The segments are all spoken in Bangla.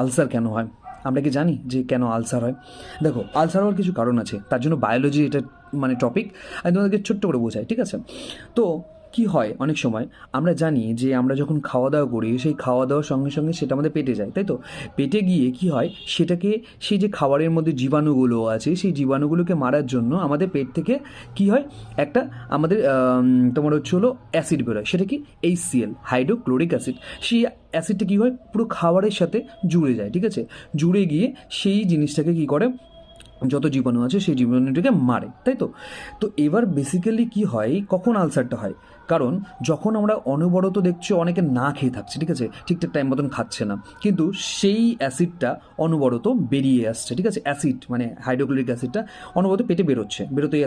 আলসার কেন হয়? আমরা কি জানি যে কেন আলসার হয়? দেখো, আলসার হওয়ার কিছু কারণ আছে, তার জন্য বায়োলজি এটা মানে টপিক, আমি তোমাদেরকে ছোট্ট করে বোঝাই, ঠিক আছে? তো কি হয়, অনেক সময় আমরা জানি যে আমরা যখন খাওয়া দাওয়া করি, সেই খাওয়া দাওয়ার সঙ্গে সঙ্গে সেটা আমাদের পেটে যায়, তাই তো? পেটে গিয়ে কি হয়, সেটাকে, সেই যে খাবারের মধ্যে জীবাণুগুলো আছে, সেই জীবাণুগুলোকে মারার জন্য আমাদের পেট থেকে কি হয়, একটা আমাদের তোমার হচ্ছে হলো অ্যাসিড বেরোয়, সেটা কি HCl, হাইড্রোক্লোরিক অ্যাসিড। সেই অ্যাসিডটা কী হয়, পুরো খাবারের সাথে জুড়ে যায়, ঠিক আছে? জুড়ে গিয়ে সেই জিনিসটাকে কী করে, যত জীবাণু আছে সেই জীবাণুটাকে মারে, তাই তো? তো এবার বেসিক্যালি কি হয়, কখন আলসারটা হয়? কারণ যখন আমরা অনবরত দেখছো অনেকে না খেয়ে থাকছে, ঠিক আছে, ঠিকঠাক টাইম মতন খাচ্ছে না, কিন্তু সেই অ্যাসিডটা অনবরত বেরিয়ে আসছে, ঠিক আছে? অ্যাসিড মানে হাইড্রোক্লোরিক অ্যাসিডটা অনবরত পেটে বেরোচ্ছে, বেরোতেই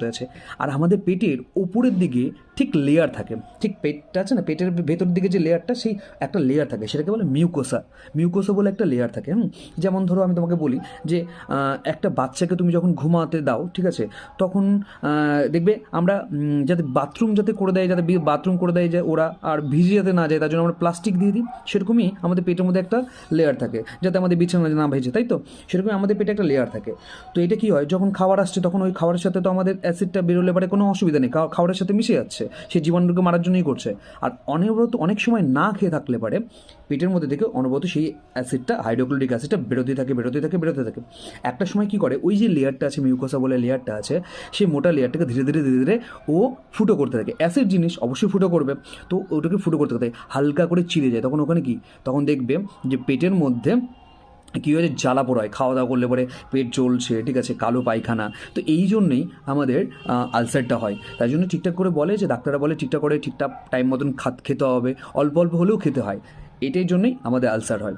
আছে। আর আমাদের পেটের ওপরের দিকে ঠিক লেয়ার থাকে, ঠিক পেটটা আছে না, পেটের ভেতর দিকে যে লেয়ারটা, সেই একটা লেয়ার থাকে, সেটাকে বলে মিউকোসা। মিউকোসা বলে একটা লেয়ার থাকে। যেমন ধরো আমি তোমাকে বলি যে একটা বাচ্চাকে তুমি যখন ঘুমাতে দাও, ঠিক আছে, তখন দেখবে আমরা যাতে বাথরুম যাতে করে দেয়, যাতে বাথরুম করে দেয় যে ওরা, আর ভিজে যাতে না যায় তার জন্য আমরা প্লাস্টিক দিয়ে দিই, সেরকমই আমাদের পেটের মধ্যে একটা লেয়ার থাকে যাতে আমাদের বিছানা না ভেজে, তাই তো? সেরকমই আমাদের পেটে একটা লেয়ার থাকে। তো এটা কী হয়, যখন খাবার আসছে তখন ওই খাবারের সাথে তো আমাদের অ্যাসিডটা বেরোলে পারে কোনো অসুবিধা নেই, খাবারের সাথে মিশে যাচ্ছে, সেই জীবাণুকে মারার জন্যই করছে। আর অনবরত অনেক সময় না খেয়ে থাকলে পারে পেটের মধ্যে থেকে অনবরত সেই অ্যাসিডটা, হাইড্রোক্লোরিক অ্যাসিডটা বেরোতে থাকে। একটা সময় কী করে, ওই যে লেয়ারটা আছে, মিউকোসা বলে লেয়ারটা আছে, সেই মোটা লেয়ারটাকে ধীরে ধীরে ও ফুটো করতে থাকে। অ্যাসিড জিনিস অবশ্যই ফুটো করবে, তো ওটাকে ফুটো করতে থাকে, হালকা করে চিড়ে যায়, তখন ওখানে কি, তখন দেখবে যে পেটের মধ্যে কী হয়েছে, জ্বালা পোড়া হয়, খাওয়া দাওয়া করলে পরে পেট জ্বলছে, ঠিক আছে, কালো পায়খানা। তো এই জন্যই আমাদের আলসারটা হয়। তাই জন্য ঠিকঠাক করে বলে যে, ডাক্তাররা বলে ঠিকঠাক করে ঠিকঠাক টাইম মতন খেতে হবে, অল্প অল্প হলেও খেতে হয়, এটার জন্যই আমাদের আলসার হয়।